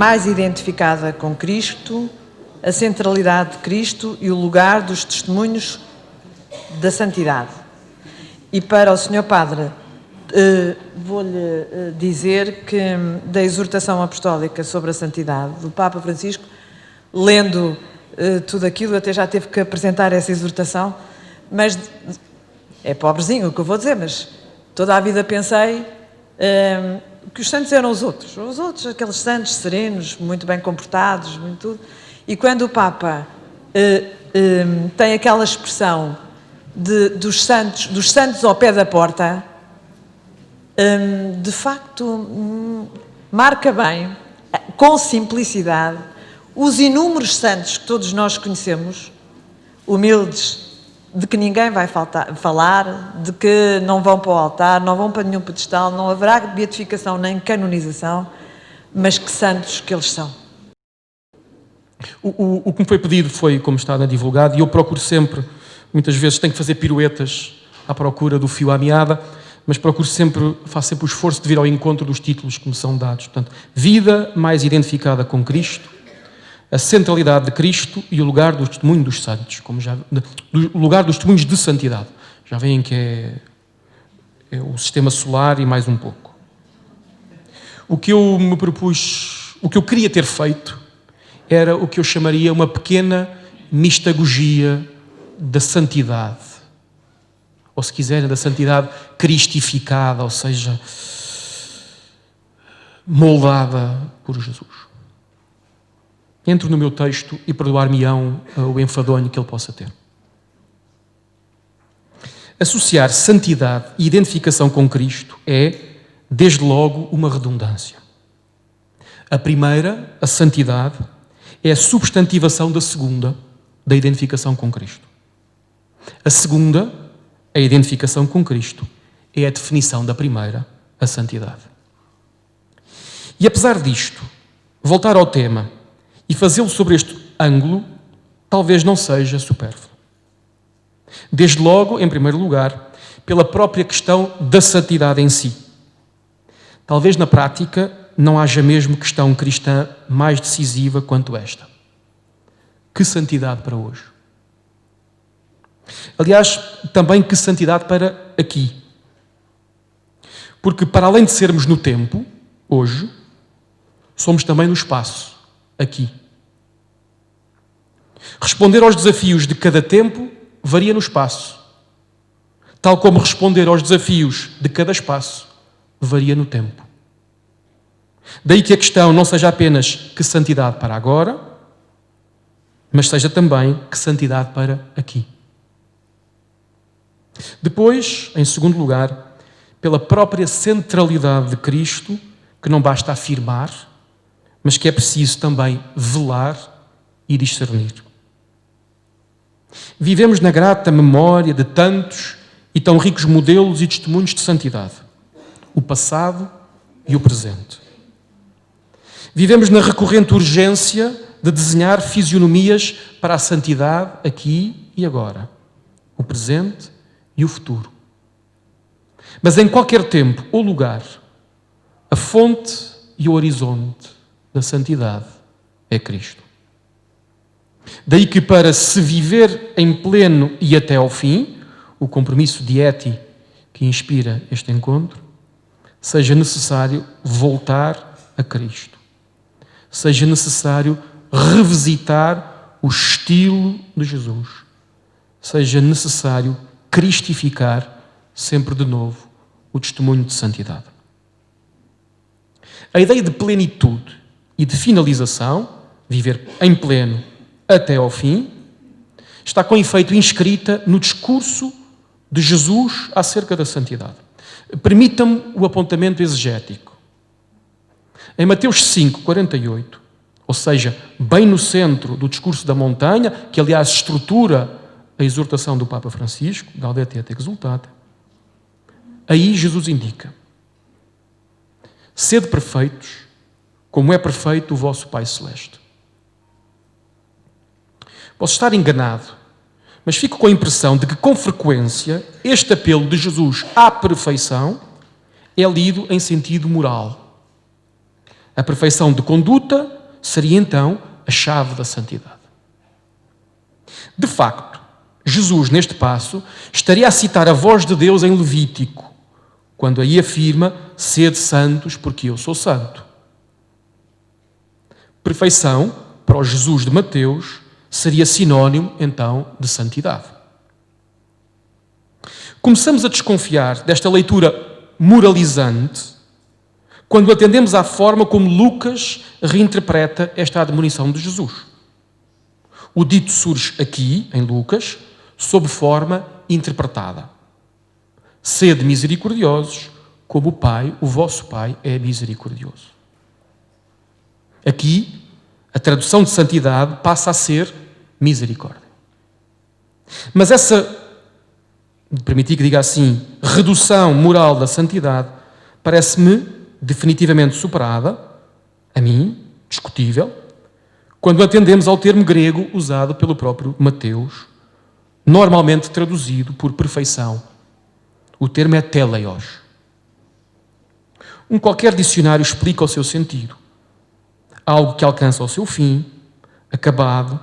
mais identificada com Cristo, a centralidade de Cristo e o lugar dos testemunhos da santidade. E para o Sr. Padre, vou-lhe dizer que da exortação apostólica sobre a santidade do Papa Francisco, lendo tudo aquilo, até já teve que apresentar essa exortação, mas é pobrezinho o que eu vou dizer, mas toda a vida pensei que os santos eram os outros, aqueles santos serenos, muito bem comportados, muito tudo. E quando o Papa tem aquela expressão dos santos ao pé da porta, de facto marca bem, com simplicidade, os inúmeros santos que todos nós conhecemos, humildes, de que ninguém vai falar, de que não vão para o altar, não vão para nenhum pedestal, não haverá beatificação nem canonização, mas que santos que eles são. O que me foi pedido foi, como está divulgado, e eu procuro sempre, muitas vezes tenho que fazer piruetas à procura do fio à meada, mas faço sempre o esforço de vir ao encontro dos títulos que me são dados. Portanto, vida mais identificada com Cristo, a centralidade de Cristo e o lugar do testemunho dos santos, o lugar dos testemunhos de santidade. Já veem que é o sistema solar e mais um pouco. O que eu me propus, o que eu queria ter feito, era o que eu chamaria uma pequena mistagogia da santidade. Ou, se quiserem, da santidade cristificada, ou seja, moldada por Jesus. Entro no meu texto e perdoar-me-ão o enfadonho que ele possa ter. Associar santidade e identificação com Cristo é, desde logo, uma redundância. A primeira, a santidade, é a substantivação da segunda, da identificação com Cristo. A segunda, a identificação com Cristo, é a definição da primeira, a santidade. E apesar disto, voltar ao tema e fazê-lo sobre este ângulo, talvez não seja supérfluo. Desde logo, em primeiro lugar, pela própria questão da santidade em si. Talvez na prática não haja mesmo questão cristã mais decisiva quanto esta. Que santidade para hoje? Aliás, também que santidade para aqui. Porque para além de sermos no tempo, hoje, somos também no espaço, aqui. Responder aos desafios de cada tempo varia no espaço, tal como responder aos desafios de cada espaço varia no tempo. Daí que a questão não seja apenas que santidade para agora, mas seja também que santidade para aqui. Depois, em segundo lugar, pela própria centralidade de Cristo, que não basta afirmar, mas que é preciso também velar e discernir. Vivemos na grata memória de tantos e tão ricos modelos e testemunhos de santidade, o passado e o presente. Vivemos na recorrente urgência de desenhar fisionomias para a santidade aqui e agora, o presente e o futuro. Mas em qualquer tempo ou lugar, a fonte e o horizonte da santidade é Cristo. Daí que para se viver em pleno e até ao fim, o compromisso de ética que inspira este encontro, seja necessário voltar a Cristo. Seja necessário revisitar o estilo de Jesus. Seja necessário cristificar sempre de novo o testemunho de santidade. A ideia de plenitude e de finalização, viver em pleno até ao fim, está com efeito inscrita no discurso de Jesus acerca da santidade. Permita-me o apontamento exegético. Em Mateus 5, 48, ou seja, bem no centro do discurso da montanha, que aliás estrutura a exortação do Papa Francisco, Gaudete et Exsultate, aí Jesus indica: sede perfeitos, como é perfeito o vosso Pai Celeste. Posso estar enganado, mas fico com a impressão de que, com frequência, este apelo de Jesus à perfeição é lido em sentido moral. A perfeição de conduta seria então a chave da santidade. De facto, Jesus, neste passo, estaria a citar a voz de Deus em Levítico, quando aí afirma: sede santos, porque eu sou santo. Perfeição, para o Jesus de Mateus, seria sinónimo, então, de santidade. Começamos a desconfiar desta leitura moralizante quando atendemos à forma como Lucas reinterpreta esta admonição de Jesus. O dito surge aqui, em Lucas, sob forma interpretada. Sede misericordiosos, como o Pai, o vosso Pai, é misericordioso. Aqui, a tradução de santidade passa a ser misericórdia. Mas essa, permitir que diga assim, redução moral da santidade, parece-me definitivamente superada, a mim, discutível, quando atendemos ao termo grego usado pelo próprio Mateus, normalmente traduzido por perfeição. O termo é teleios. Qualquer dicionário explica o seu sentido. Algo que alcança o seu fim, acabado,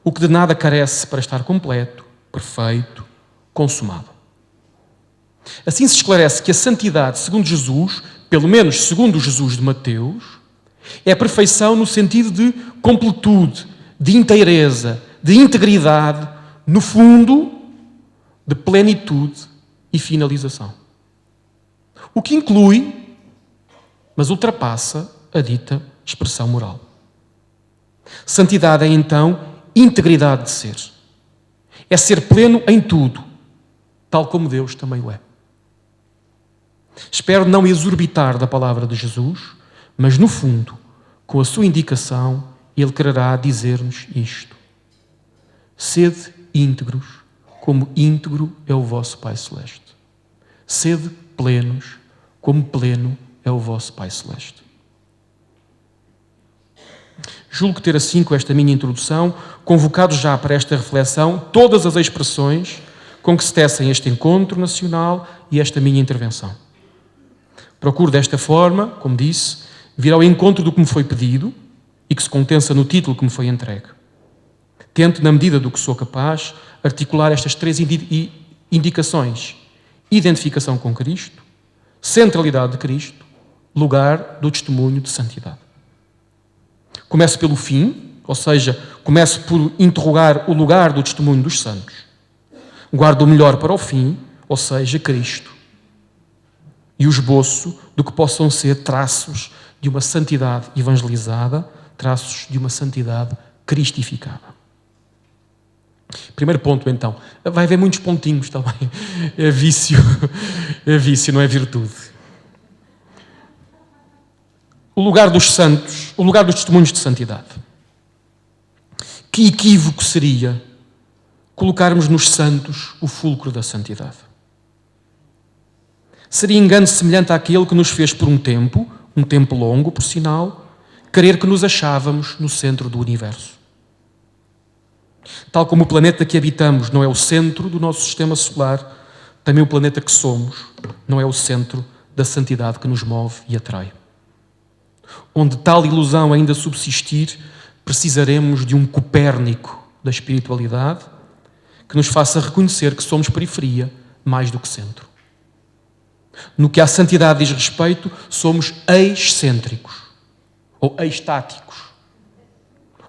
o que de nada carece para estar completo, perfeito, consumado. Assim se esclarece que a santidade, segundo Jesus, pelo menos segundo o Jesus de Mateus, é a perfeição no sentido de completude, de inteireza, de integridade, no fundo, de plenitude e finalização. O que inclui, mas ultrapassa a dita expressão moral. Santidade é, então, integridade de ser. É ser pleno em tudo, tal como Deus também o é. Espero não exorbitar da palavra de Jesus, mas, no fundo, com a sua indicação, ele quererá dizer-nos isto: sede íntegros, como íntegro é o vosso Pai Celeste. Sede plenos, como pleno é o vosso Pai Celeste. Julgo ter assim, com esta minha introdução, convocado já para esta reflexão todas as expressões com que se tecem este encontro nacional e esta minha intervenção. Procuro desta forma, como disse, vir ao encontro do que me foi pedido e que se condensa no título que me foi entregue. Tento, na medida do que sou capaz, articular estas três indicações: identificação com Cristo, centralidade de Cristo, lugar do testemunho de santidade. Começo pelo fim, ou seja, começo por interrogar o lugar do testemunho dos santos. Guardo o melhor para o fim, ou seja, Cristo. E o esboço do que possam ser traços de uma santidade evangelizada, traços de uma santidade cristificada. Primeiro ponto, então. Vai haver muitos pontinhos também. É vício, não é virtude. O lugar dos santos, o lugar dos testemunhos de santidade. Que equívoco seria colocarmos nos santos o fulcro da santidade. Seria engano semelhante àquele que nos fez por um tempo longo, por sinal, crer que nos achávamos no centro do universo. Tal como o planeta que habitamos não é o centro do nosso sistema solar, também o planeta que somos não é o centro da santidade que nos move e atrai. Onde tal ilusão ainda subsistir, precisaremos de um Copérnico da espiritualidade que nos faça reconhecer que somos periferia mais do que centro. No que à santidade diz respeito, somos excêntricos ou estáticos.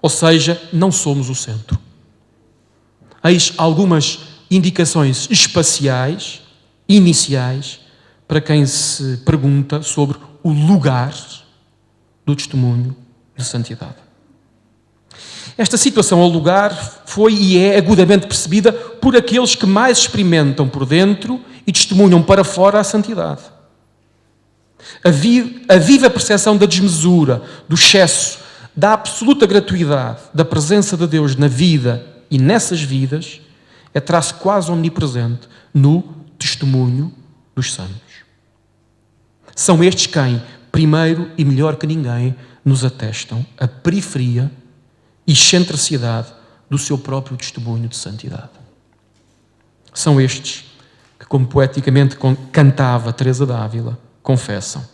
Ou seja, não somos o centro. Eis algumas indicações espaciais, iniciais, para quem se pergunta sobre o lugar do testemunho de santidade. Esta situação ao lugar foi e é agudamente percebida por aqueles que mais experimentam por dentro e testemunham para fora a santidade. A viva percepção da desmesura, do excesso, da absoluta gratuidade, da presença de Deus na vida e nessas vidas é traço quase omnipresente no testemunho dos santos. São estes quem, primeiro e melhor que ninguém, nos atestam a periferia e excentricidade do seu próprio testemunho de santidade. São estes que, como poeticamente cantava Teresa d'Ávila, confessam: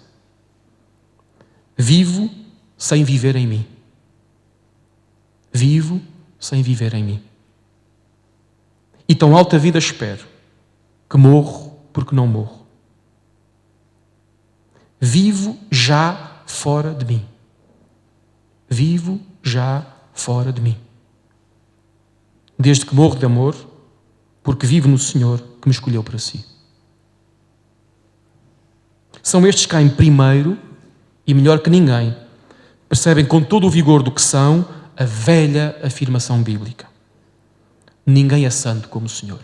vivo sem viver em mim. vivo sem viver em mim. E tão alta vida espero, que morro porque não morro. Vivo já fora de mim. Vivo já fora de mim. Desde que morro de amor, porque vivo no Senhor que me escolheu para si. São estes que caem primeiro e melhor que ninguém percebem com todo o vigor do que são a velha afirmação bíblica. Ninguém é santo como o Senhor.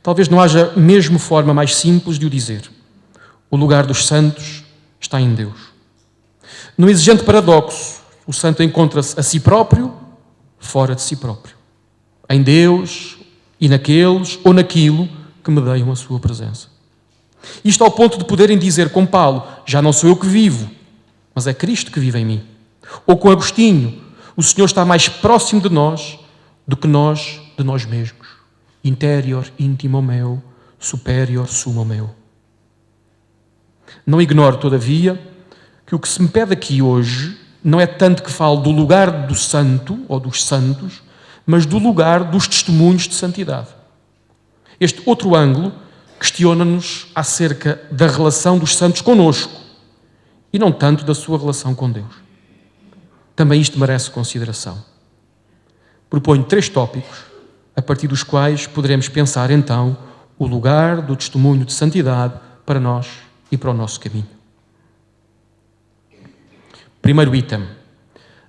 Talvez não haja mesmo forma mais simples de o dizer. O lugar dos santos está em Deus. No exigente paradoxo, o santo encontra-se a si próprio, fora de si próprio. Em Deus e naqueles ou naquilo que medeiam a sua presença. Isto ao ponto de poderem dizer com Paulo, já não sou eu que vivo, mas é Cristo que vive em mim. Ou com Agostinho, o Senhor está mais próximo de nós do que nós de nós mesmos. Interior, íntimo meu, superior, sumo meu. Não ignoro, todavia, que o que se me pede aqui hoje não é tanto que falo do lugar do santo ou dos santos, mas do lugar dos testemunhos de santidade. Este outro ângulo questiona-nos acerca da relação dos santos conosco e não tanto da sua relação com Deus. Também isto merece consideração. Proponho 3 tópicos, a partir dos quais poderemos pensar então o lugar do testemunho de santidade para nós e para o nosso caminho. Primeiro item,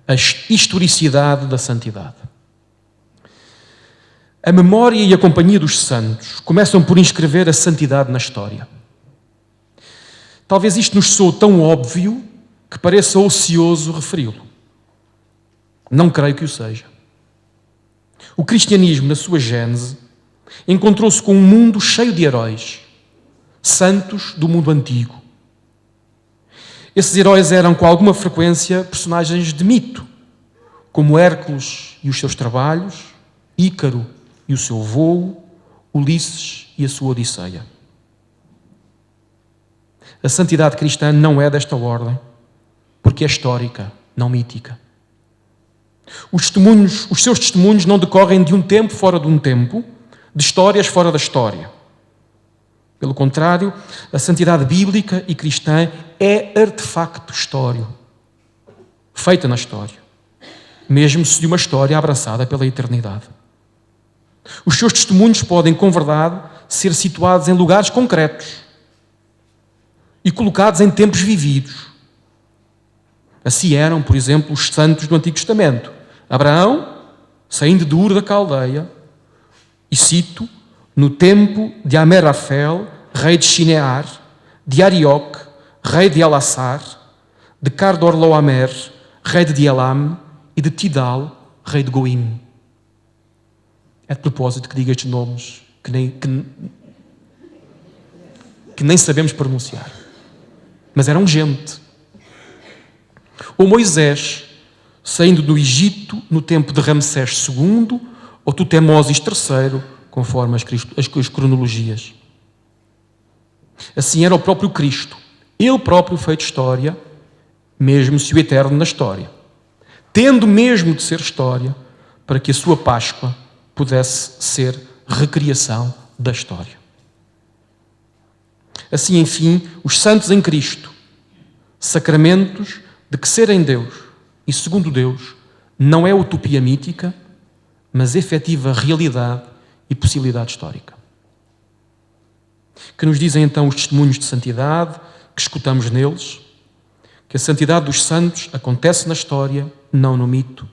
a historicidade da santidade. A memória e a companhia dos santos começam por inscrever a santidade na história. Talvez isto nos soe tão óbvio que pareça ocioso referi-lo. Não creio que o seja. O cristianismo, na sua gênese, encontrou-se com um mundo cheio de heróis, santos do mundo antigo. Esses heróis eram, com alguma frequência, personagens de mito, como Hércules e os seus trabalhos, Ícaro e o seu voo, Ulisses e a sua Odisseia. A santidade cristã não é desta ordem, porque é histórica, não mítica. Os seus testemunhos não decorrem de um tempo fora de um tempo, de histórias fora da história. Pelo contrário, a santidade bíblica e cristã é artefacto histórico, feita na história, mesmo se de uma história abraçada pela eternidade. Os seus testemunhos podem, com verdade, ser situados em lugares concretos e colocados em tempos vividos. Assim eram, por exemplo, os santos do Antigo Testamento. Abraão, saindo de Ur da Caldeia, e cito, no tempo de Amerafel, rei de Shinear, de Arioque, rei de Elassar, de Cardorlaomer, rei de Elam, e de Tidal, rei de Goim. É de propósito que diga estes nomes que nem sabemos pronunciar. Mas eram gente. Ou Moisés, saindo do Egito no tempo de Ramsés II ou Tutemoses III, conforme as cronologias. Assim era o próprio Cristo, ele próprio feito história, mesmo se o eterno na história, tendo mesmo de ser história, para que a sua Páscoa pudesse ser recriação da história. Assim, enfim, os santos em Cristo, sacramentos de que serem Deus e segundo Deus não é utopia mítica, mas efetiva realidade e possibilidade histórica. Que nos dizem então os testemunhos de santidade que escutamos neles? Que a santidade dos santos acontece na história, não no mito,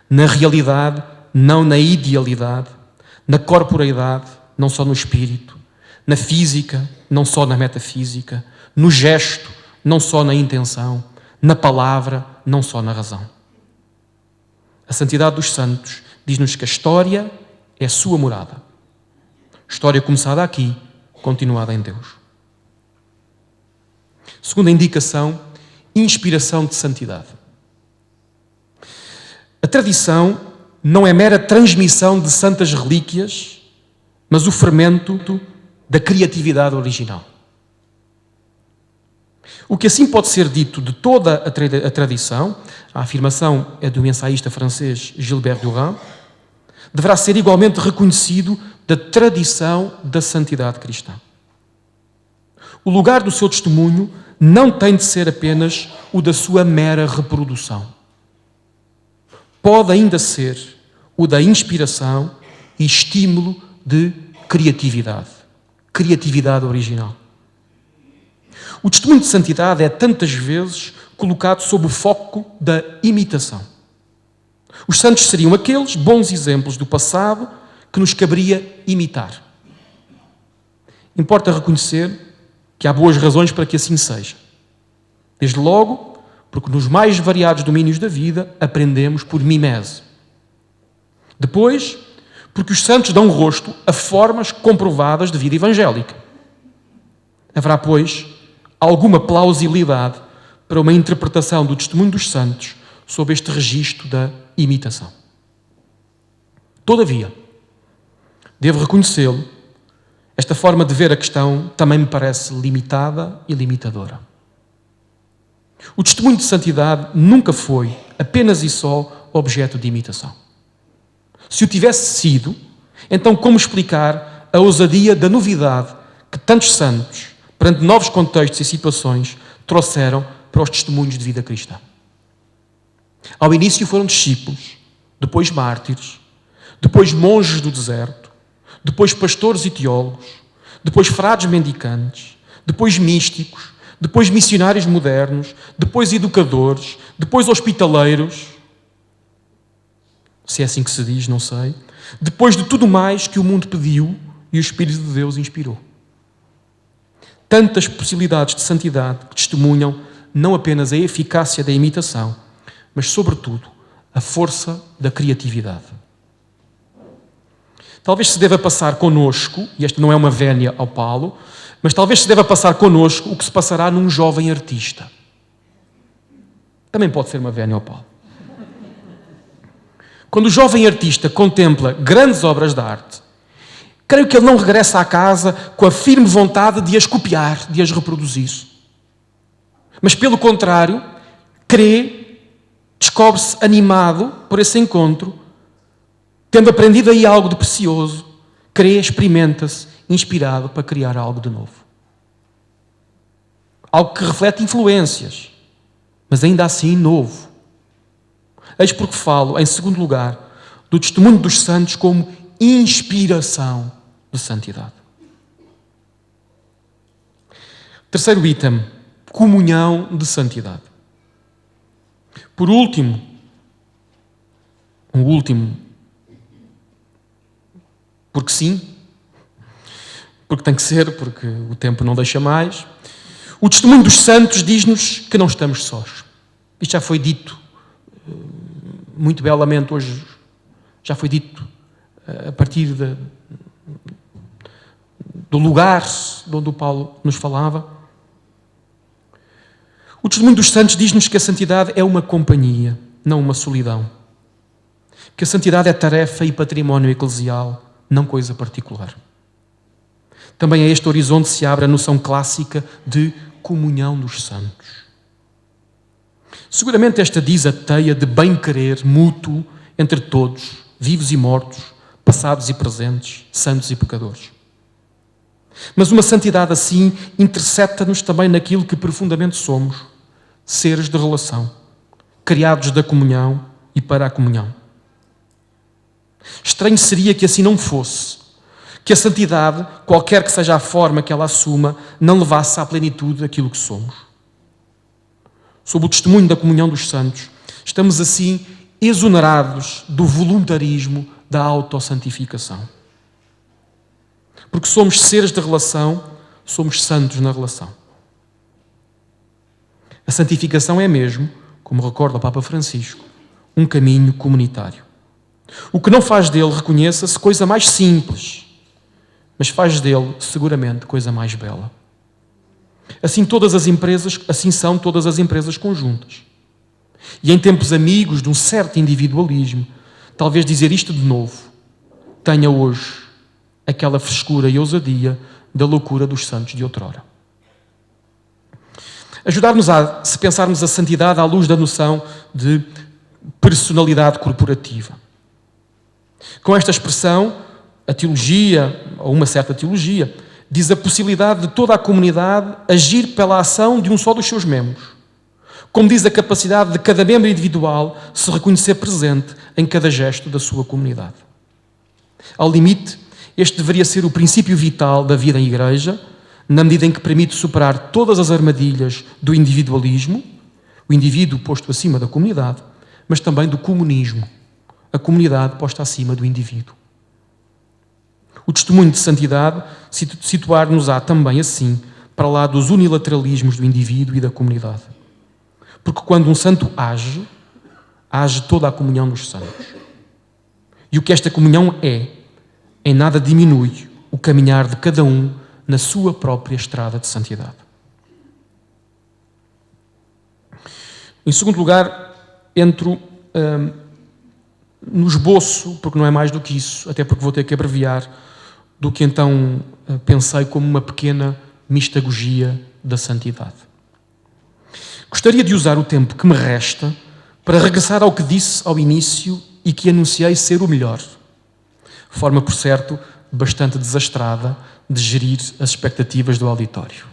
na realidade, não na idealidade, na corporeidade, não só no espírito, na física, não só na metafísica, no gesto, não só na intenção, na palavra, não só na razão. A santidade dos santos diz-nos que a história é a sua morada. História começada aqui, continuada em Deus. Segunda indicação, inspiração de santidade. A tradição não é mera transmissão de santas relíquias, mas o fermento da criatividade original. O que assim pode ser dito de toda a tradição, a afirmação é do ensaísta francês Gilbert Durand, deverá ser igualmente reconhecido da tradição da santidade cristã. O lugar do seu testemunho não tem de ser apenas o da sua mera reprodução. Pode ainda ser o da inspiração e estímulo de criatividade original. O testemunho de santidade é tantas vezes colocado sob o foco da imitação. Os santos seriam aqueles bons exemplos do passado que nos caberia imitar. Importa reconhecer que há boas razões para que assim seja. Desde logo, porque nos mais variados domínios da vida aprendemos por mimese. Depois, porque os santos dão rosto a formas comprovadas de vida evangélica. Haverá, pois, alguma plausibilidade para uma interpretação do testemunho dos santos sob este registro da imitação. Todavia, devo reconhecê-lo, esta forma de ver a questão também me parece limitada e limitadora. O testemunho de santidade nunca foi apenas e só objeto de imitação. Se o tivesse sido, então como explicar a ousadia da novidade que tantos santos, perante novos contextos e situações, trouxeram para os testemunhos de vida cristã? Ao início foram discípulos, depois mártires, depois monges do deserto, depois pastores e teólogos, depois frades mendicantes, depois místicos, depois missionários modernos, depois educadores, depois hospitaleiros, se é assim que se diz, não sei, depois de tudo mais que o mundo pediu e o Espírito de Deus inspirou. Tantas possibilidades de santidade que testemunham não apenas a eficácia da imitação, mas, sobretudo, a força da criatividade. Talvez se deva passar connosco, e esta não é uma vénia ao Paulo, mas talvez se deva passar connosco o que se passará num jovem artista. Também pode ser uma vénia ao Paulo. Quando o jovem artista contempla grandes obras de arte, creio que ele não regressa à casa com a firme vontade de as copiar, de as reproduzir. Mas, pelo contrário, descobre-se animado por esse encontro, tendo aprendido aí algo de precioso, experimenta-se inspirado para criar algo de novo. Algo que reflete influências, mas ainda assim novo. Eis porque falo, em segundo lugar, do testemunho dos santos como inspiração de santidade. Terceiro item, comunhão de santidade. Por último, porque sim, porque tem que ser, porque o tempo não deixa mais, o testemunho dos santos diz-nos que não estamos sós. Isto já foi dito muito belamente hoje, já foi dito a partir do lugar de onde o Paulo nos falava. O testemunho dos santos diz-nos que a santidade é uma companhia, não uma solidão. Que a santidade é tarefa e património eclesial, não coisa particular. Também a este horizonte se abre a noção clássica de comunhão dos santos. Seguramente esta diz a teia de bem-querer mútuo entre todos, vivos e mortos, passados e presentes, santos e pecadores. Mas uma santidade assim intercepta-nos também naquilo que profundamente somos, seres de relação, criados da comunhão e para a comunhão. Estranho seria que assim não fosse, que a santidade, qualquer que seja a forma que ela assuma, não levasse à plenitude aquilo que somos. Sob o testemunho da comunhão dos santos, estamos assim exonerados do voluntarismo da autossantificação. Porque somos seres de relação, somos santos na relação. A santificação é mesmo, como recorda o Papa Francisco, um caminho comunitário. O que não faz dele, reconheça-se, coisa mais simples, mas faz dele, seguramente, coisa mais bela. Assim são todas as empresas conjuntas. E em tempos amigos de um certo individualismo, talvez dizer isto de novo, tenha hoje aquela frescura e ousadia da loucura dos santos de outrora. Ajudar-nos a, se pensarmos a santidade à luz da noção de personalidade corporativa. Com esta expressão, a teologia, ou uma certa teologia, diz a possibilidade de toda a comunidade agir pela ação de um só dos seus membros. Como diz a capacidade de cada membro individual se reconhecer presente em cada gesto da sua comunidade. Ao limite, este deveria ser o princípio vital da vida em igreja, na medida em que permite superar todas as armadilhas do individualismo, o indivíduo posto acima da comunidade, mas também do comunismo, a comunidade posta acima do indivíduo. O testemunho de santidade situar-nos-á também assim para lá dos unilateralismos do indivíduo e da comunidade. Porque quando um santo age, age toda a comunhão dos santos. E o que esta comunhão em nada diminui o caminhar de cada um na sua própria estrada de santidade. Em segundo lugar, entro no esboço, porque não é mais do que isso, até porque vou ter que abreviar, do que então pensei como uma pequena mistagogia da santidade. Gostaria de usar o tempo que me resta para regressar ao que disse ao início e que anunciei ser o melhor. Forma, por certo, bastante desastrada de gerir as expectativas do auditório.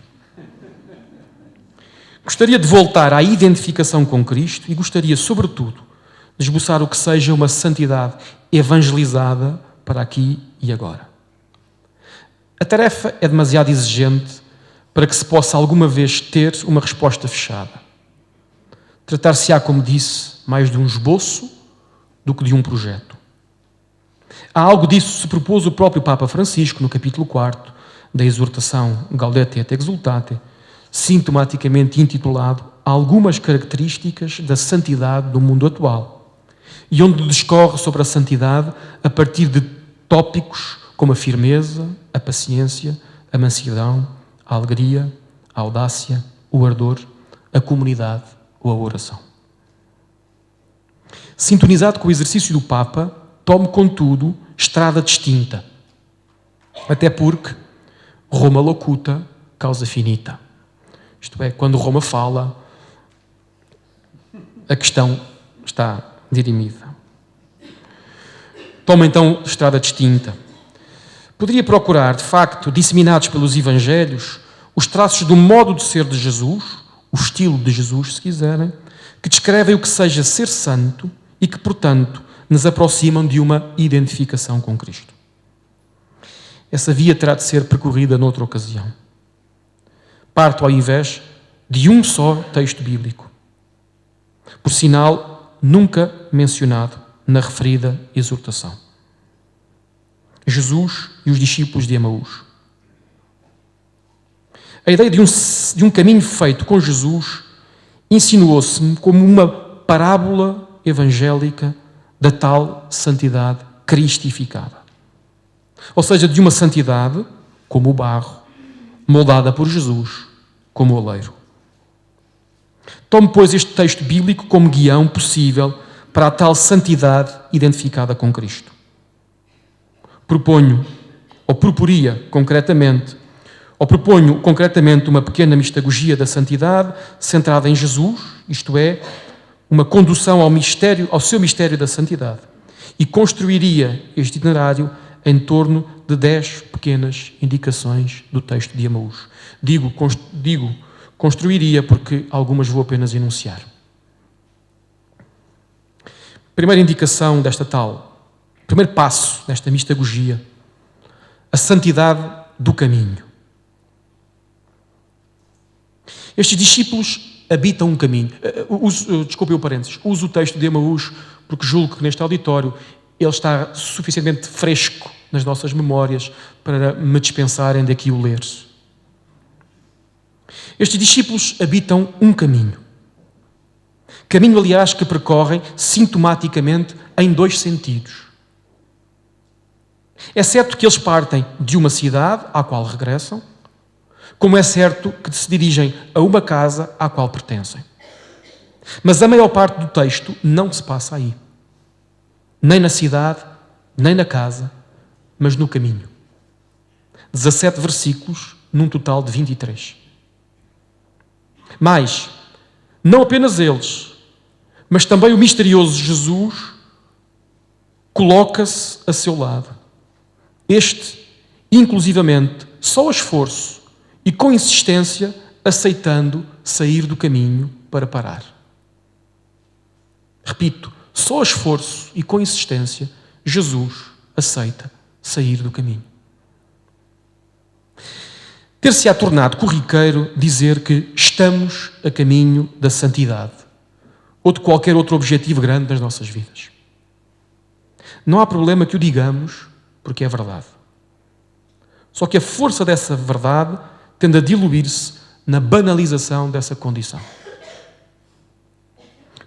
Gostaria de voltar à identificação com Cristo e gostaria, sobretudo, de esboçar o que seja uma santidade evangelizada para aqui e agora. A tarefa é demasiado exigente para que se possa alguma vez ter uma resposta fechada. Tratar-se-á, como disse, mais de um esboço do que de um projeto. A algo disso se propôs o próprio Papa Francisco no capítulo 4 da exortação Gaudete et Exultate, sintomaticamente intitulado Algumas características da santidade do mundo atual, e onde discorre sobre a santidade a partir de tópicos como a firmeza, a paciência, a mansidão, a alegria, a audácia, o ardor, a comunidade ou a oração. Sintonizado com o exercício do Papa, tomo, contudo, estrada distinta. Até porque Roma locuta, causa finita. Isto é, quando Roma fala, a questão está dirimida. Tomo então estrada distinta. Poderia procurar, de facto, disseminados pelos Evangelhos, os traços do modo de ser de Jesus, o estilo de Jesus, se quiserem, que descrevem o que seja ser santo e que, portanto, nos aproximam de uma identificação com Cristo. Essa via terá de ser percorrida noutra ocasião. Parto, ao invés, de um só texto bíblico. Por sinal, nunca mencionado na referida exortação. Jesus e os discípulos de Emaús. A ideia de um caminho feito com Jesus insinuou-se-me como uma parábola evangélica da tal santidade cristificada. Ou seja, de uma santidade como o barro, moldada por Jesus como o oleiro. Tomo, pois, este texto bíblico como guião possível para a tal santidade identificada com Cristo. Proponho concretamente uma pequena mistagogia da santidade centrada em Jesus, isto é, uma condução ao seu mistério da santidade, e construiria este itinerário em torno de 10 pequenas indicações do texto de Emaús. Digo construiria porque algumas vou apenas enunciar. Primeira indicação primeiro passo desta mistagogia, a santidade do caminho. Estes discípulos habitam um caminho. Desculpem o parênteses. Uso o texto de Emaús porque julgo que neste auditório ele está suficientemente fresco nas nossas memórias para me dispensarem daqui o ler. Estes discípulos habitam um caminho. Caminho, aliás, que percorrem sintomaticamente em 2 sentidos. É certo que eles partem de uma cidade à qual regressam, como é certo que se dirigem a uma casa à qual pertencem. Mas a maior parte do texto não se passa aí. Nem na cidade, nem na casa, mas no caminho. 17 versículos, num total de 23. Mas, não apenas eles, mas também o misterioso Jesus coloca-se a seu lado. Este, inclusivamente, só a esforço e com insistência, aceitando sair do caminho para parar. Repito, só a esforço e com insistência, Jesus aceita sair do caminho. Ter-se-á tornado corriqueiro dizer que estamos a caminho da santidade ou de qualquer outro objetivo grande das nossas vidas. Não há problema que o digamos, porque é verdade. Só que a força dessa verdade tende a diluir-se na banalização dessa condição.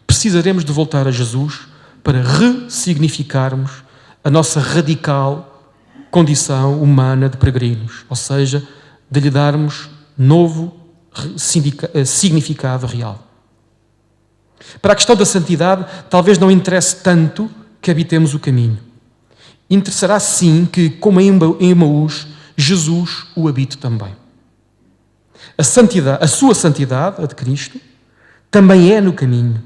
Precisaremos de voltar a Jesus para ressignificarmos a nossa radical condição humana de peregrinos, ou seja, de lhe darmos novo significado real. Para a questão da santidade, talvez não interesse tanto que habitemos o caminho. Interessará sim que, como em Emaús, Jesus o habite também. A sua santidade, a de Cristo, também é no caminho,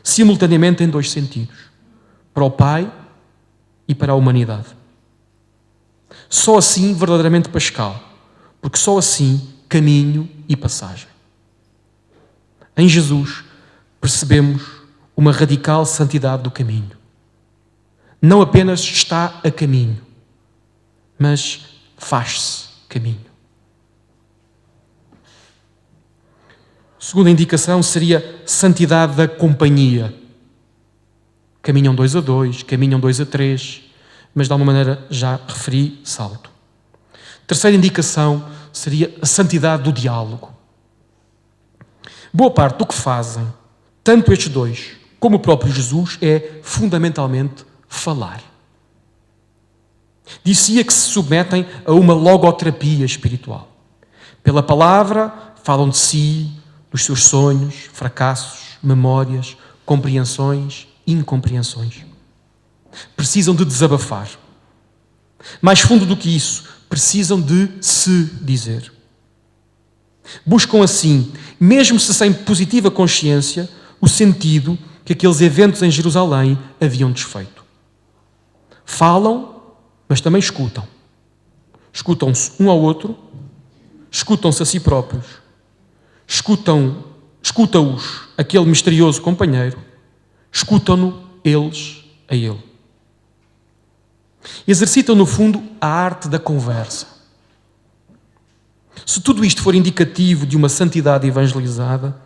simultaneamente em dois sentidos, para o Pai e para a humanidade. Só assim verdadeiramente pascal, porque só assim caminho e passagem. Em Jesus percebemos uma radical santidade do caminho. Não apenas está a caminho, mas faz-se caminho. Segunda indicação seria santidade da companhia. Caminham 2 a 2, caminham 2 a 3, mas de alguma maneira já referi, salto. Terceira indicação seria a santidade do diálogo. Boa parte do que fazem, tanto estes dois como o próprio Jesus, é fundamentalmente falar. Dizia que se submetem a uma logoterapia espiritual. Pela palavra, falam de si, dos seus sonhos, fracassos, memórias, compreensões, incompreensões. Precisam de desabafar. Mais fundo do que isso, precisam de se dizer. Buscam assim, mesmo se sem positiva consciência, o sentido que aqueles eventos em Jerusalém haviam desfeito. Falam, mas também escutam. Escutam-se um ao outro, escutam-se a si próprios, escuta-os aquele misterioso companheiro, escutam-no eles a ele. Exercitam, no fundo, a arte da conversa. Se tudo isto for indicativo de uma santidade evangelizada,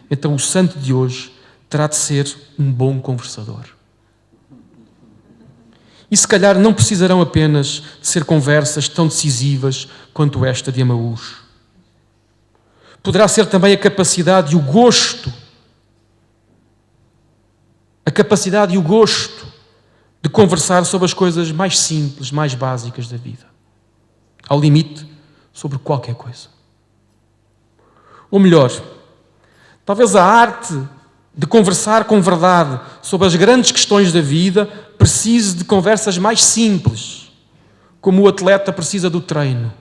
então o santo de hoje terá de ser um bom conversador. E se calhar não precisarão apenas de ser conversas tão decisivas quanto esta de Emaús. Poderá ser também a capacidade e o gosto de conversar sobre as coisas mais simples, mais básicas da vida. Ao limite, sobre qualquer coisa. Ou melhor, talvez a arte de conversar com verdade sobre as grandes questões da vida precise de conversas mais simples, como o atleta precisa do treino.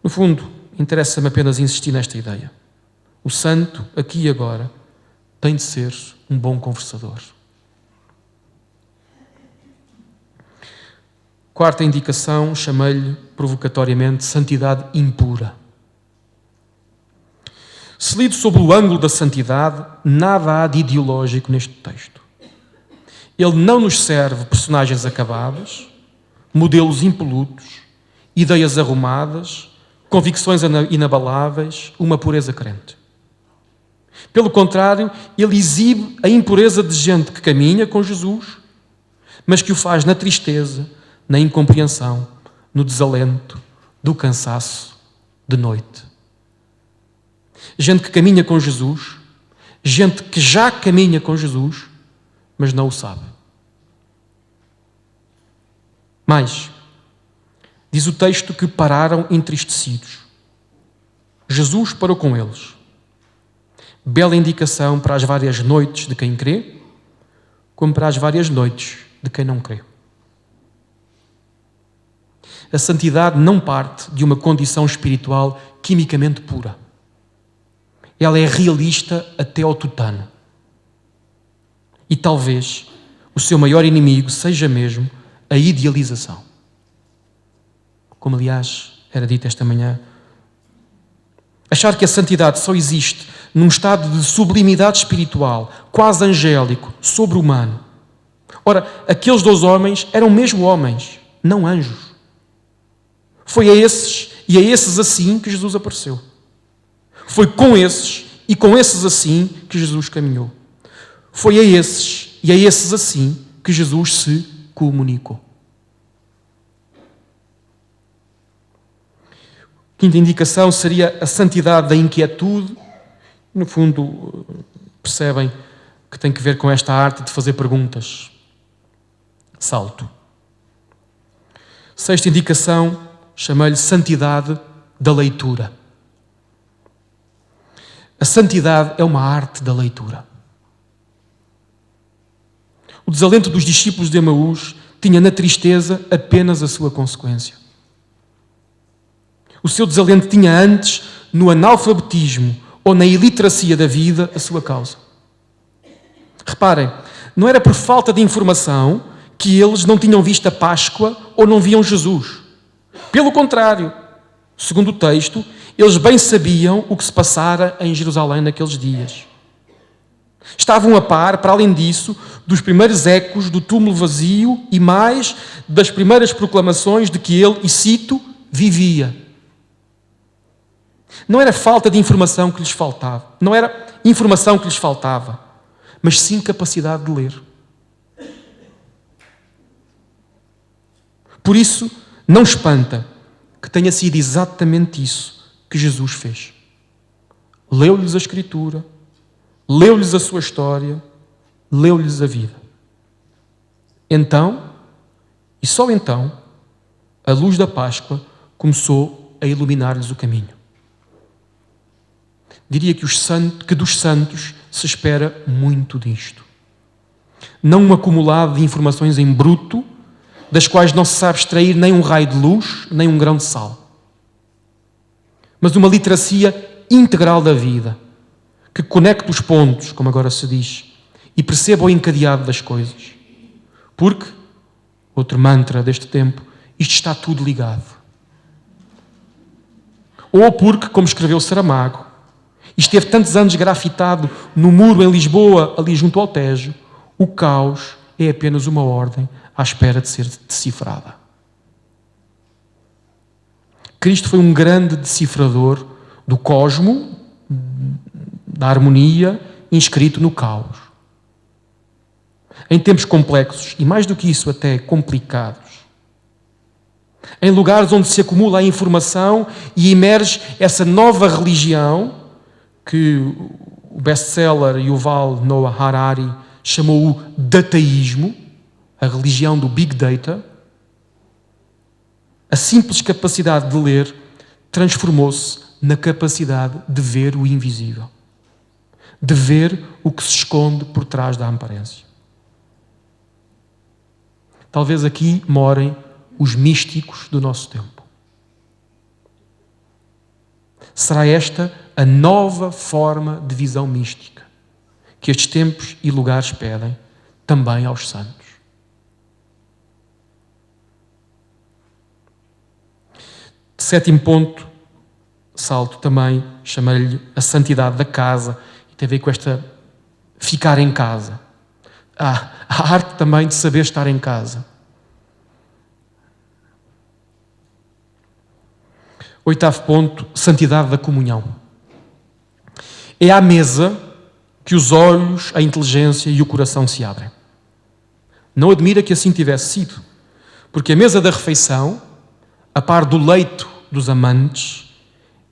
No fundo, interessa-me apenas insistir nesta ideia. O santo, aqui e agora, tem de ser um bom conversador. Quarta indicação, chamei-lhe provocatoriamente santidade impura. Se lido sob o ângulo da santidade, nada há de ideológico neste texto. Ele não nos serve personagens acabadas, modelos impolutos, ideias arrumadas, convicções inabaláveis, uma pureza crente. Pelo contrário, ele exibe a impureza de gente que caminha com Jesus, mas que o faz na tristeza, na incompreensão, no desalento, do cansaço, de noite. Gente que caminha com Jesus, gente que já caminha com Jesus, mas não o sabe. Mas, diz o texto que pararam entristecidos. Jesus parou com eles. Bela indicação para as várias noites de quem crê, como para as várias noites de quem não crê. A santidade não parte de uma condição espiritual quimicamente pura. ela é realista até ao tutano. E talvez o seu maior inimigo seja mesmo a idealização. Como, aliás, era dito esta manhã, achar que a santidade só existe num estado de sublimidade espiritual, quase angélico, sobre-humano. Ora, aqueles 2 homens eram mesmo homens, não anjos. Foi a esses e a esses assim que Jesus apareceu. Foi com esses e com esses assim que Jesus caminhou. Foi a esses e a esses assim que Jesus se comunicou. Quinta indicação seria a santidade da inquietude. No fundo, percebem que tem que ver com esta arte de fazer perguntas. Salto. Sexta indicação, chamei-lhe santidade da leitura. A santidade é uma arte da leitura. O desalento dos discípulos de Emaús tinha na tristeza apenas a sua consequência. O seu desalento tinha antes, no analfabetismo ou na iliteracia da vida, a sua causa. Reparem, não era por falta de informação que eles não tinham visto a Páscoa ou não viam Jesus. Pelo contrário, segundo o texto, eles bem sabiam o que se passara em Jerusalém naqueles dias. Estavam a par, para além disso, dos primeiros ecos do túmulo vazio e mais das primeiras proclamações de que ele, e cito, vivia. Não era falta de informação que lhes faltava, não era informação que lhes faltava, mas sim capacidade de ler. Por isso, não espanta que tenha sido exatamente isso que Jesus fez. Leu-lhes a Escritura, leu-lhes a sua história, leu-lhes a vida. Então, e só então, a luz da Páscoa começou a iluminar-lhes o caminho. Diria que dos santos se espera muito disto. Não um acumulado de informações em bruto, das quais não se sabe extrair nem um raio de luz, nem um grão de sal. Mas uma literacia integral da vida, que conecte os pontos, como agora se diz, e perceba o encadeado das coisas. Porque, outro mantra deste tempo, isto está tudo ligado. Ou porque, como escreveu Saramago, e esteve tantos anos grafitado no muro em Lisboa, ali junto ao Tejo, o caos é apenas uma ordem à espera de ser decifrada. Cristo foi um grande decifrador do cosmo, da harmonia, inscrito no caos. Em tempos complexos, e mais do que isso até complicados, em lugares onde se acumula a informação e emerge essa nova religião que o best-seller Yuval Noah Harari chamou o dataísmo, a religião do Big Data, a simples capacidade de ler transformou-se na capacidade de ver o invisível, de ver o que se esconde por trás da aparência. Talvez aqui morem os místicos do nosso tempo. Será esta a nova forma de visão mística que estes tempos e lugares pedem também aos santos. Sétimo ponto, salto também, chamei-lhe a santidade da casa, e tem a ver com esta ficar em casa. A arte também de saber estar em casa. Oitavo ponto, santidade da comunhão. É à mesa que os olhos, a inteligência e o coração se abrem. Não admira que assim tivesse sido, porque a mesa da refeição, a par do leito dos amantes,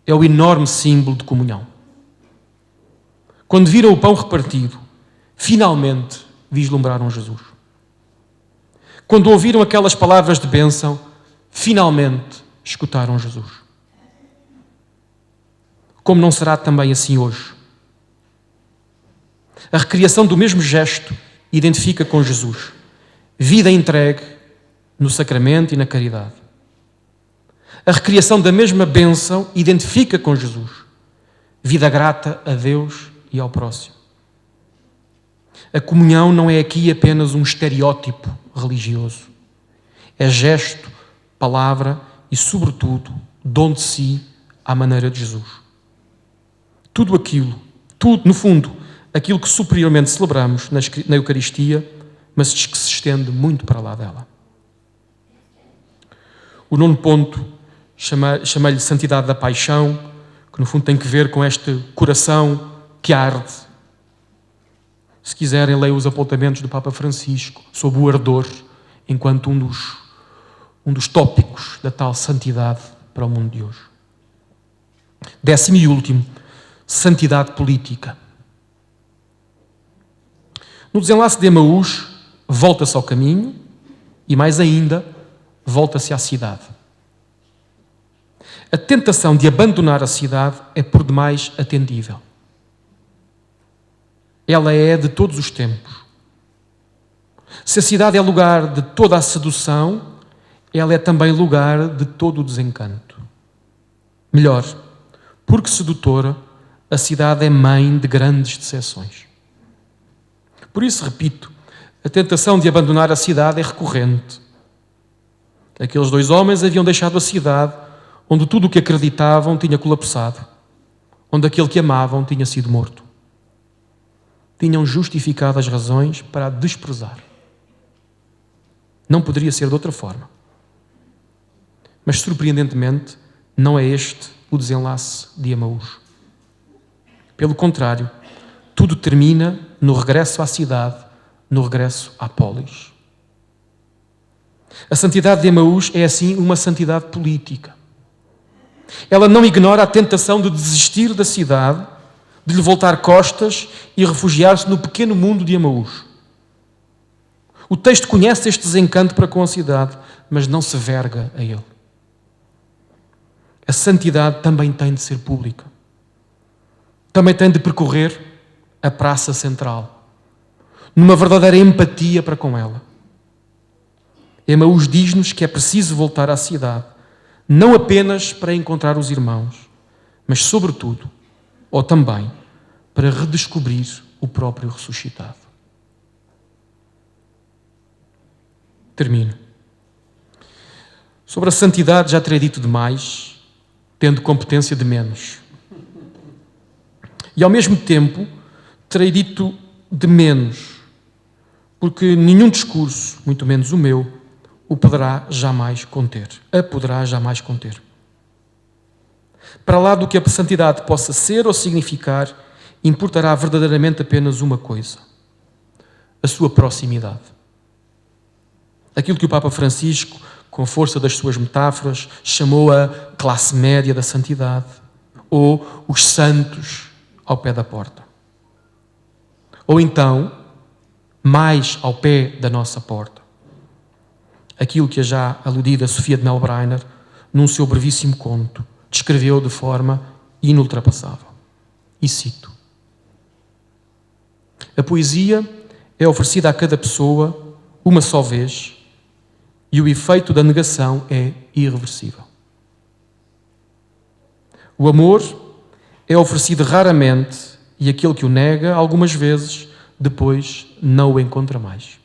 é o enorme símbolo de comunhão. Quando viram o pão repartido, finalmente vislumbraram Jesus. Quando ouviram aquelas palavras de bênção, finalmente escutaram Jesus. Como não será também assim hoje? A recriação do mesmo gesto identifica com Jesus. Vida entregue no sacramento e na caridade. A recriação da mesma bênção identifica com Jesus. vida grata a Deus e ao próximo. A comunhão não é aqui apenas um estereótipo religioso. É gesto, palavra e, sobretudo, dom de si à maneira de Jesus. Tudo, no fundo, aquilo que superiormente celebramos na Eucaristia, mas que se estende muito para lá dela. O 9º ponto chama-lhe santidade da paixão, que no fundo tem que ver com este coração que arde. Se quiserem, leiam os apontamentos do Papa Francisco sobre o ardor, enquanto um dos tópicos da tal santidade para o mundo de hoje. 10º e último, santidade política. No desenlace de Emaús, volta-se ao caminho e, mais ainda, volta-se à cidade. A tentação de abandonar a cidade é por demais atendível. Ela é de todos os tempos. Se a cidade é lugar de toda a sedução, ela é também lugar de todo o desencanto. Melhor, porque sedutora, a cidade é mãe de grandes decepções. Por isso, repito, a tentação de abandonar a cidade é recorrente. Aqueles 2 homens haviam deixado a cidade onde tudo o que acreditavam tinha colapsado, onde aquele que amavam tinha sido morto. Tinham justificado as razões para a desprezar. Não poderia ser de outra forma. Mas, surpreendentemente, não é este o desenlace de Emaús. Pelo contrário, tudo termina no regresso à cidade, no regresso à polis. A santidade de Emaús é, assim, uma santidade política. Ela não ignora a tentação de desistir da cidade, de lhe voltar costas e refugiar-se no pequeno mundo de Emaús. O texto conhece este desencanto para com a cidade, mas não se verga a ele. A santidade também tem de ser pública. Também tem de percorrer a praça central, numa verdadeira empatia para com ela. Emaús diz-nos que é preciso voltar à cidade, não apenas para encontrar os irmãos, mas, sobretudo, ou também, para redescobrir o próprio ressuscitado. Termino. Sobre a santidade já terei dito demais, tendo competência de menos. E, ao mesmo tempo, terei dito de menos, porque nenhum discurso, muito menos o meu, o poderá jamais conter. A poderá jamais conter. Para lá do que a santidade possa ser ou significar, importará verdadeiramente apenas uma coisa: a sua proximidade. Aquilo que o Papa Francisco, com a força das suas metáforas, chamou a classe média da santidade, ou os santos ao pé da porta. Ou então, mais ao pé da nossa porta. Aquilo que a já aludida Sofia de Melbrenner, num seu brevíssimo conto, descreveu de forma inultrapassável. E cito: a poesia é oferecida a cada pessoa uma só vez e o efeito da negação é irreversível. O amor é oferecido raramente e aquele que o nega, algumas vezes, depois não o encontra mais.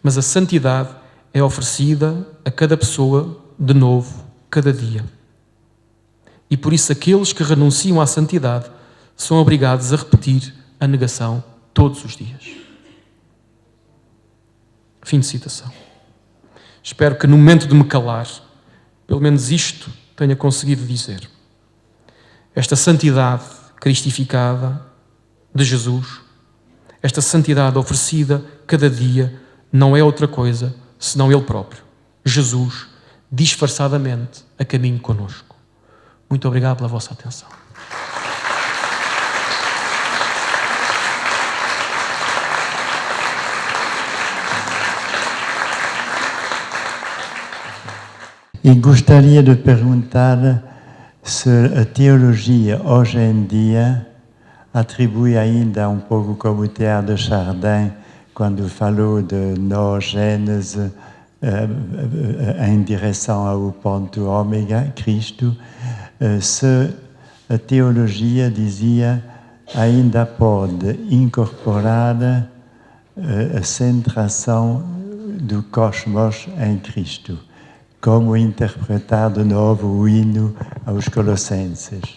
Mas a santidade é oferecida a cada pessoa de novo, cada dia. E por isso aqueles que renunciam à santidade são obrigados a repetir a negação todos os dias. Fim de citação. Espero que no momento de me calar, pelo menos isto tenha conseguido dizer. Esta santidade cristificada de Jesus, esta santidade oferecida cada dia, não é outra coisa senão Ele próprio, Jesus, disfarçadamente a caminho conosco. Muito obrigado pela vossa atenção. E gostaria de perguntar se a teologia hoje em dia atribui ainda um pouco como o Teilhard de Chardin, quando falou de noogênese em direção ao ponto ômega, Cristo, se a teologia, dizia, ainda pode incorporar a centração do cosmos em Cristo. Como interpretar de novo o hino aos Colossenses?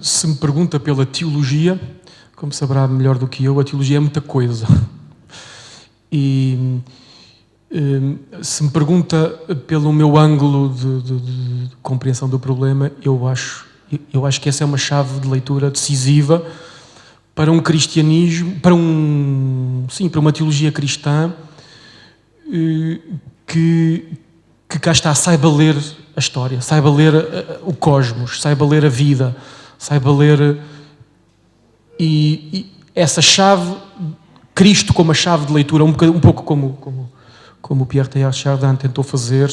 Se me pergunta pela teologia, como saberá melhor do que eu, a teologia é muita coisa. E se me pergunta pelo meu ângulo de compreensão do problema, eu acho que essa é uma chave de leitura decisiva para um cristianismo, para uma teologia cristã que cá está, saiba ler a história, saiba ler o cosmos, saiba ler a vida, saiba ler e essa chave, Cristo como a chave de leitura, um pouco como o Pierre Teilhard de Chardin tentou fazer,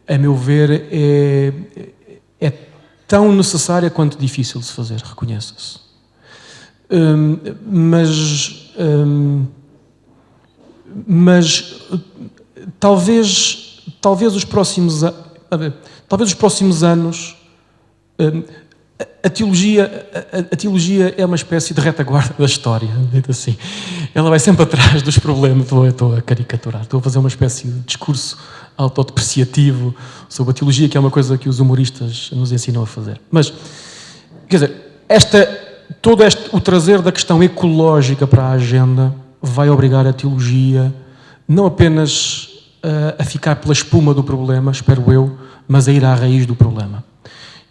a meu ver, é tão necessária quanto difícil de se fazer, reconheça-se. Mas talvez os próximos anos a teologia é uma espécie de retaguarda da história, dito assim. Ela vai sempre atrás dos problemas. Estou a caricaturar, estou a fazer uma espécie de discurso autodepreciativo sobre a teologia, que é uma coisa que os humoristas nos ensinam a fazer. Mas, quer dizer, o trazer da questão ecológica para a agenda vai obrigar a teologia não apenas a ficar pela espuma do problema, espero eu, mas a ir à raiz do problema.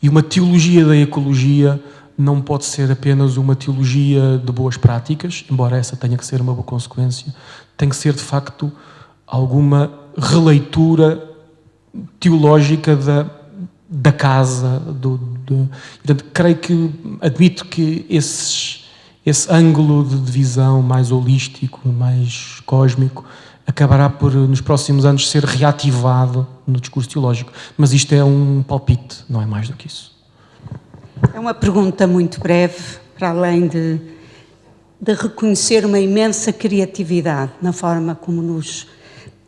E uma teologia da ecologia não pode ser apenas uma teologia de boas práticas, embora essa tenha que ser uma boa consequência, tem que ser, de facto, alguma releitura teológica da casa. Portanto, admito que esse ângulo de visão mais holístico, mais cósmico, acabará por, nos próximos anos, ser reativado no discurso teológico. Mas isto é um palpite, não é mais do que isso. É uma pergunta muito breve, para além de reconhecer uma imensa criatividade na forma como nos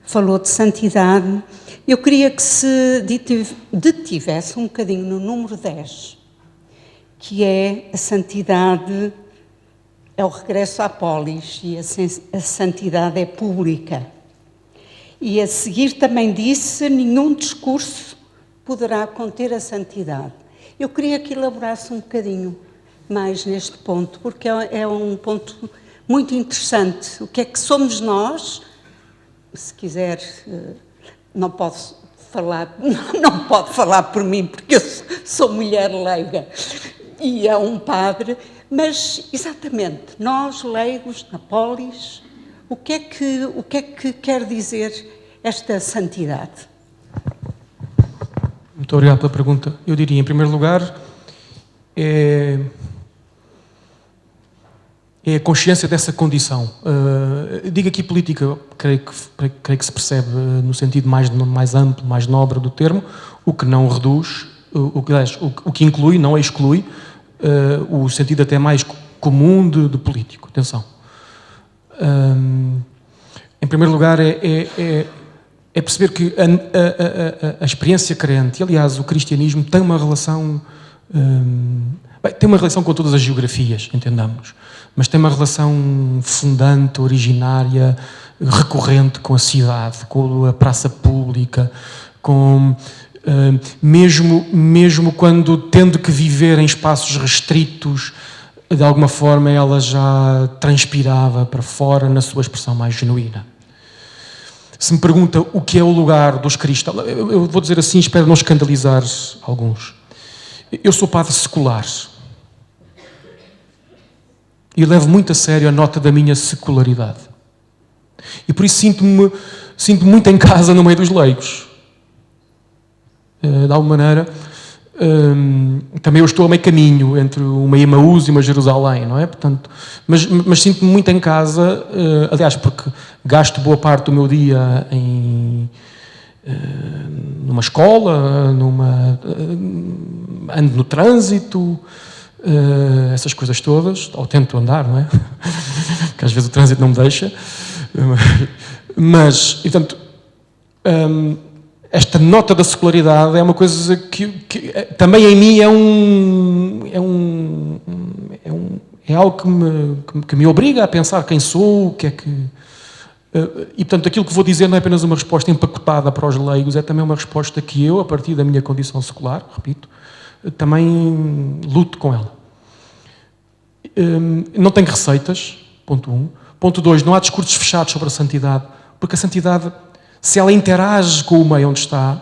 falou de santidade. Eu queria que se detivesse um bocadinho no número 10, que é a santidade, é o regresso à polis, e a santidade é pública. E a seguir também disse, nenhum discurso poderá conter a santidade. Eu queria que elaborasse um bocadinho mais neste ponto, porque é um ponto muito interessante. O que é que somos nós? Se quiser, não pode falar por mim, porque eu sou mulher leiga e é um padre, mas exatamente, nós leigos na polis, o que é que quer dizer esta santidade? Muito obrigado pela pergunta. Eu diria, em primeiro lugar, é a consciência dessa condição. Digo aqui política, creio que se percebe no sentido mais amplo, mais nobre do termo, o que não reduz, o que inclui, não exclui, o sentido até mais comum de político. Atenção. Em primeiro lugar, é perceber que a experiência crente, e aliás o cristianismo, tem uma relação com todas as geografias, entendamos, mas tem uma relação fundante, originária, recorrente com a cidade, com a praça pública, com mesmo quando tendo que viver em espaços restritos, de alguma forma ela já transpirava para fora na sua expressão mais genuína. Se me pergunta o que é o lugar dos cristãos, eu vou dizer assim, espero não escandalizar alguns. Eu sou padre secular e levo muito a sério a nota da minha secularidade. E por isso sinto-me muito em casa no meio dos leigos. De alguma maneira, também eu estou a meio caminho entre uma Emaús e uma Jerusalém, não é? Portanto, mas sinto-me muito em casa, aliás, porque gasto boa parte do meu dia numa escola, ando no trânsito, essas coisas todas, ou tento andar, não é? Que às vezes o trânsito não me deixa. Mas, e, portanto, esta nota da secularidade é uma coisa que também em mim é algo que me obriga a pensar quem sou, o que é que... E, portanto, aquilo que vou dizer não é apenas uma resposta empacotada para os leigos, é também uma resposta que eu, a partir da minha condição secular, repito, também luto com ela. Não tenho receitas, ponto 1. Ponto 2, não há discursos fechados sobre a santidade, porque a santidade, se ela interage com o meio onde está,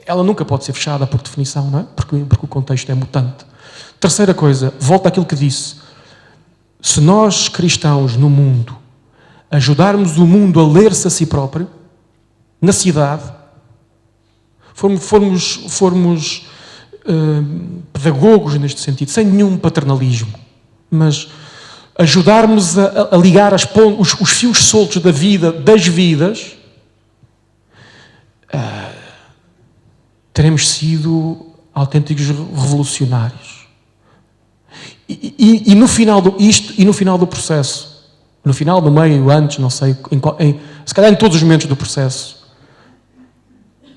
ela nunca pode ser fechada por definição, não é? Porque o contexto é mutante. Terceira coisa, volto àquilo que disse. Se nós, cristãos no mundo, ajudarmos o mundo a ler-se a si próprio, na cidade, formos pedagogos neste sentido, sem nenhum paternalismo, mas ajudarmos a ligar os fios soltos da vida, das vidas, teremos sido autênticos revolucionários. E no final do processo, no final, no meio, antes, não sei, se calhar em todos os momentos do processo,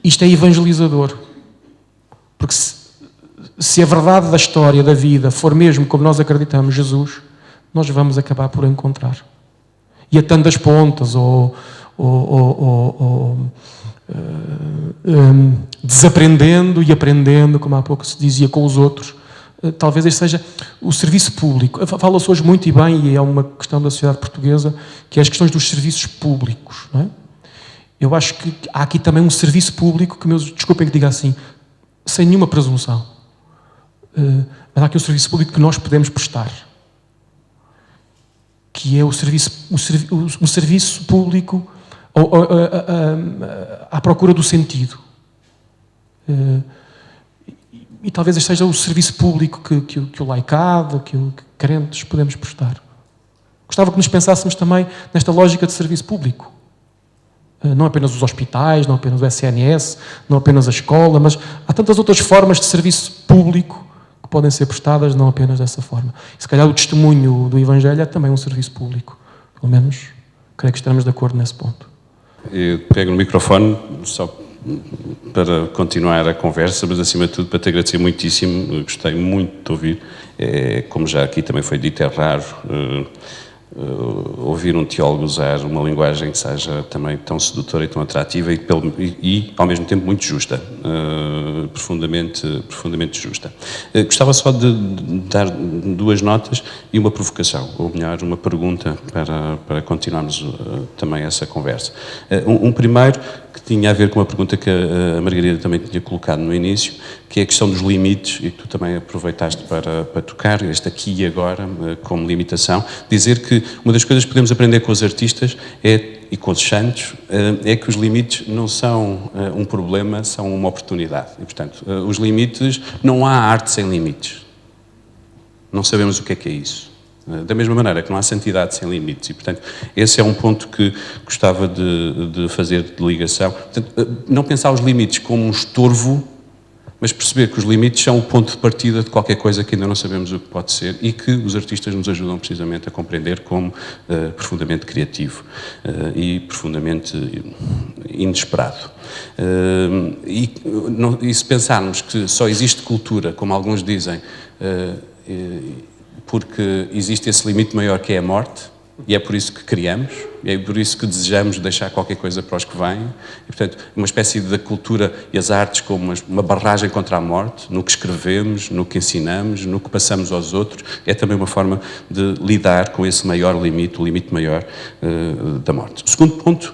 isto é evangelizador. Porque se a verdade da história, da vida, for mesmo como nós acreditamos, Jesus, nós vamos acabar por encontrar. E atando as pontas, desaprendendo e aprendendo, como há pouco se dizia, com os outros, talvez este seja o serviço público. Fala-se hoje muito e bem, e é uma questão da sociedade portuguesa, que é as questões dos serviços públicos, não é? Eu acho que há aqui também um serviço público que, desculpem que diga assim, sem nenhuma presunção, mas há aqui um serviço público que nós podemos prestar, que é o serviço público à procura do sentido. E talvez este seja o serviço público que o laicado, que crentes podemos prestar. Gostava que nos pensássemos também nesta lógica de serviço público. Não apenas os hospitais, não apenas o SNS, não apenas a escola, mas há tantas outras formas de serviço público que podem ser prestadas, não apenas dessa forma. E se calhar o testemunho do Evangelho é também um serviço público. Pelo menos, creio que estaremos de acordo nesse ponto. Eu pego no microfone só para continuar a conversa, mas acima de tudo para te agradecer muitíssimo, gostei muito de te ouvir. Como já aqui também foi dito, é raro ouvir um teólogo usar uma linguagem que seja também tão sedutora e tão atrativa e ao mesmo tempo muito justa, profundamente justa. Gostava só de dar duas notas e uma provocação, ou melhor, uma pergunta para continuarmos também essa conversa. Um primeiro que tinha a ver com uma pergunta que a Margarida também tinha colocado no início, que é a questão dos limites, e que tu também aproveitaste para tocar, este aqui e agora, como limitação, dizer que uma das coisas que podemos aprender com os artistas e com os santos é que os limites não são um problema, são uma oportunidade. E, portanto, os limites, não há arte sem limites. Não sabemos o que é isso. Da mesma maneira que não há santidade sem limites. E, portanto, esse é um ponto que gostava de fazer de ligação. Portanto, não pensar os limites como um estorvo, mas perceber que os limites são o ponto de partida de qualquer coisa que ainda não sabemos o que pode ser e que os artistas nos ajudam precisamente a compreender como profundamente criativo e profundamente inesperado. E se pensarmos que só existe cultura, como alguns dizem, porque existe esse limite maior que é a morte, e é por isso que criamos, e é por isso que desejamos deixar qualquer coisa para os que vêm. E, portanto, uma espécie da cultura e as artes como uma barragem contra a morte, no que escrevemos, no que ensinamos, no que passamos aos outros, é também uma forma de lidar com esse maior limite, o limite maior da morte. O segundo ponto,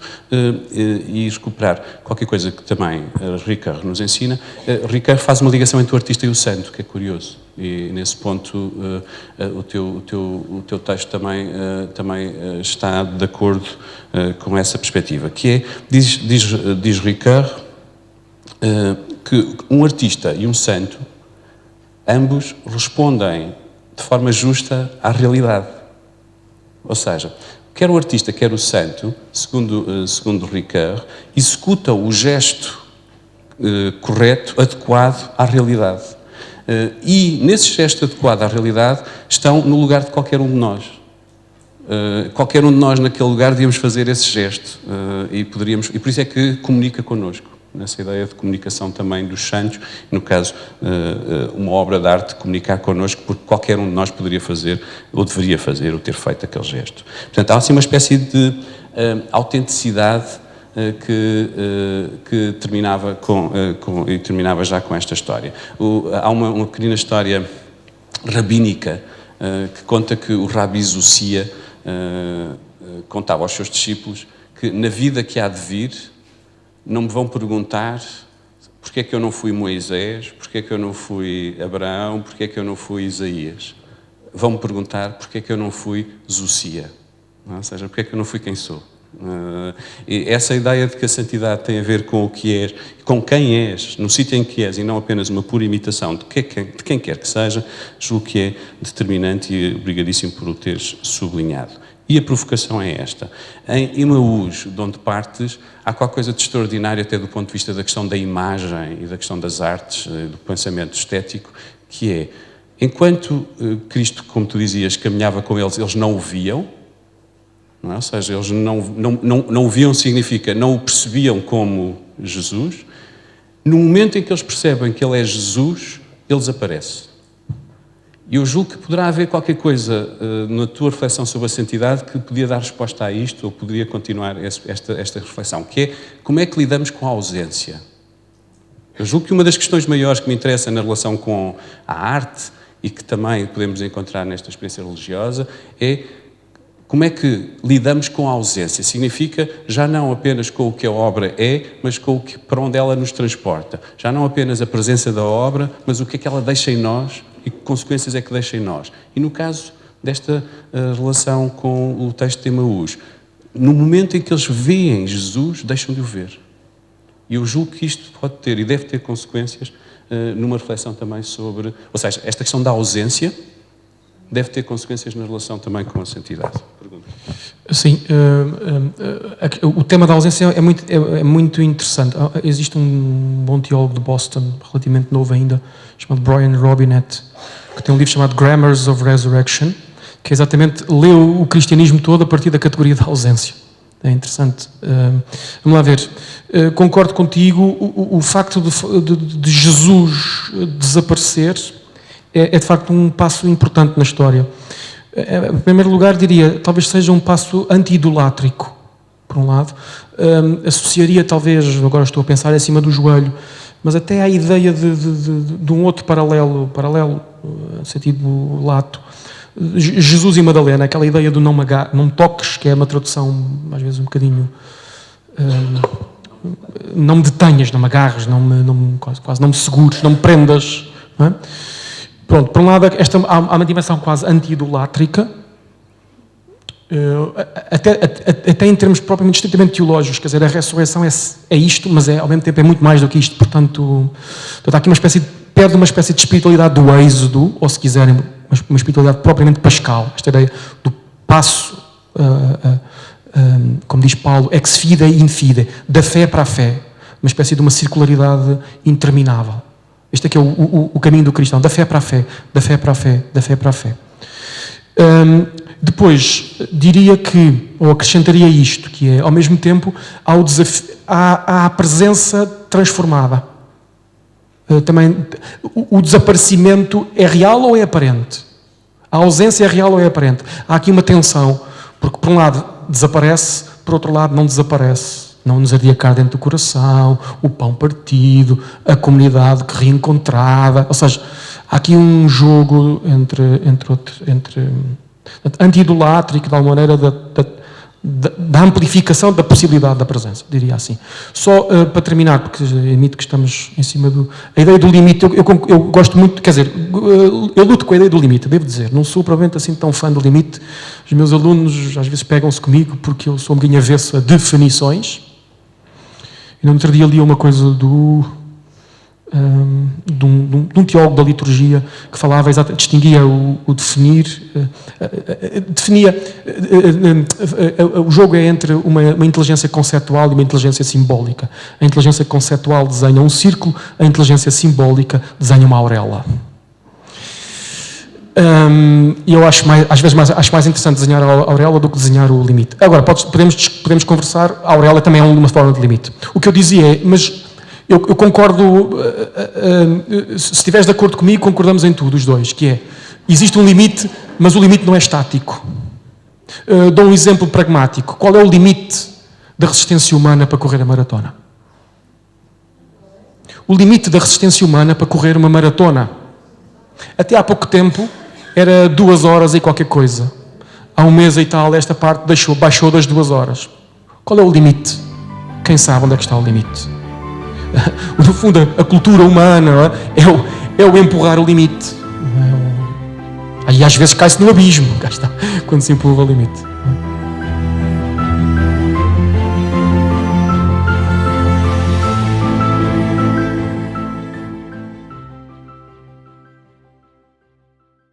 e recuperar qualquer coisa que também Ricard nos ensina, Ricard faz uma ligação entre o artista e o santo, que é curioso. E nesse ponto o teu texto também está de acordo com essa perspectiva, que é, diz Ricard, que um artista e um santo, ambos respondem de forma justa à realidade. Ou seja, quer o artista, quer o santo, segundo Ricard, executam o gesto correto, adequado à realidade. E, nesse gesto adequado à realidade, estão no lugar de qualquer um de nós. Qualquer um de nós naquele lugar devíamos fazer esse gesto e por isso é que comunica connosco, nessa ideia de comunicação também dos santos, no caso uma obra de arte comunicar connosco, porque qualquer um de nós poderia fazer, ou deveria fazer, ou ter feito aquele gesto. Portanto, há assim uma espécie de autenticidade que terminava e terminava já com esta história. Há uma pequenina história rabínica que conta que o Rabi Zucia contava aos seus discípulos que na vida que há de vir não me vão perguntar porque é que eu não fui Moisés, porque é que eu não fui Abraão, porque é que eu não fui Isaías. Vão-me perguntar porque é que eu não fui Zucia, ou seja, porque é que eu não fui quem sou. E essa ideia de que a santidade tem a ver com o que és, com quem és, no sítio em que és, e não apenas uma pura imitação de quem quer que seja, julgo que é determinante e obrigadíssimo por o teres sublinhado. E a provocação é esta. Em Emaús, de onde partes, há qualquer coisa de extraordinário até do ponto de vista da questão da imagem e da questão das artes, do pensamento estético, que é, enquanto Cristo, como tu dizias, caminhava com eles, eles não o viam. Não é? Ou seja, eles não o viam significa, não o percebiam como Jesus. No momento em que eles percebem que Ele é Jesus, Ele desaparece. E eu julgo que poderá haver qualquer coisa na tua reflexão sobre a santidade que podia dar resposta a isto, ou poderia continuar esta reflexão, que é como é que lidamos com a ausência. Eu julgo que uma das questões maiores que me interessa na relação com a arte, e que também podemos encontrar nesta experiência religiosa, é como é que lidamos com a ausência? Significa já não apenas com o que a obra é, mas com o que, para onde ela nos transporta. Já não apenas a presença da obra, mas o que é que ela deixa em nós e que consequências é que deixa em nós. E no caso desta relação com o texto de Emaús, no momento em que eles veem Jesus, deixam de o ver. E eu julgo que isto pode ter e deve ter consequências numa reflexão também sobre... Ou seja, esta questão da ausência deve ter consequências na relação também com a santidade. Pergunta. Sim, o tema da ausência é muito interessante. Existe um bom teólogo de Boston, relativamente novo ainda, chamado Brian Robinett, que tem um livro chamado Grammars of Resurrection, que é exatamente leu o cristianismo todo a partir da categoria da ausência. É interessante. Vamos lá ver. Concordo contigo, o facto de Jesus desaparecer é de facto um passo importante na história. Em primeiro lugar, diria, talvez seja um passo anti-idolátrico, por um lado. Associaria, talvez, agora estou a pensar acima do joelho, mas até à ideia de um outro paralelo, no sentido lato. Jesus e Madalena, aquela ideia do não me toques, que é uma tradução, às vezes, um bocadinho... não me detenhas, não me agarres, quase não me segures, não me prendas. Não é? Pronto, por um lado, há uma dimensão quase anti-idolátrica, até em termos propriamente estritamente teológicos, quer dizer, a ressurreição é isto, mas ao mesmo tempo é muito mais do que isto, portanto há aqui perde uma espécie de espiritualidade do êxodo, ou se quiserem, uma espiritualidade propriamente pascal, esta ideia do passo, como diz Paulo, ex fide in fide, da fé para a fé, uma espécie de uma circularidade interminável. Este aqui é o caminho do cristão, da fé para a fé, da fé para a fé, da fé para a fé. Depois, diria que, ou acrescentaria isto, que é, ao mesmo tempo, há a presença transformada. Também, o desaparecimento é real ou é aparente? A ausência é real ou é aparente? Há aqui uma tensão, porque por um lado desaparece, por outro lado não desaparece. Não nos ardia cá dentro do coração, o pão partido, a comunidade que reencontrada. Ou seja, há aqui um jogo entre anti-idolátrico, de alguma maneira, da amplificação da possibilidade da presença, diria assim. Só para terminar, porque admito que estamos em cima do... A ideia do limite, eu gosto muito, quer dizer, eu luto com a ideia do limite, devo dizer. Não sou provavelmente assim tão fã do limite. Os meus alunos às vezes pegam-se comigo porque eu sou um bocadinho avesso a definições. E no outro dia li uma coisa de um teólogo da liturgia que falava exatamente, distinguia o definir, o jogo é entre uma inteligência conceptual e uma inteligência simbólica. A inteligência conceptual desenha um círculo, a inteligência simbólica desenha uma auréola. E eu acho às vezes acho mais interessante desenhar a auréola do que desenhar o limite. Agora, podemos conversar, a auréola também é uma forma de limite. O que eu dizia é, mas eu concordo, se estiveres de acordo comigo, concordamos em tudo, os dois, que é, existe um limite, mas o limite não é estático. Dou um exemplo pragmático. Qual é o limite da resistência humana para correr a maratona? O limite da resistência humana para correr uma maratona. Até há pouco tempo era 2 horas e qualquer coisa. Há um mês e tal, esta parte baixou das 2 horas. Qual é o limite? Quem sabe onde é que está o limite? No fundo, a cultura humana é o empurrar o limite. Aí às vezes cai-se no abismo, cá está, quando se empurra o limite.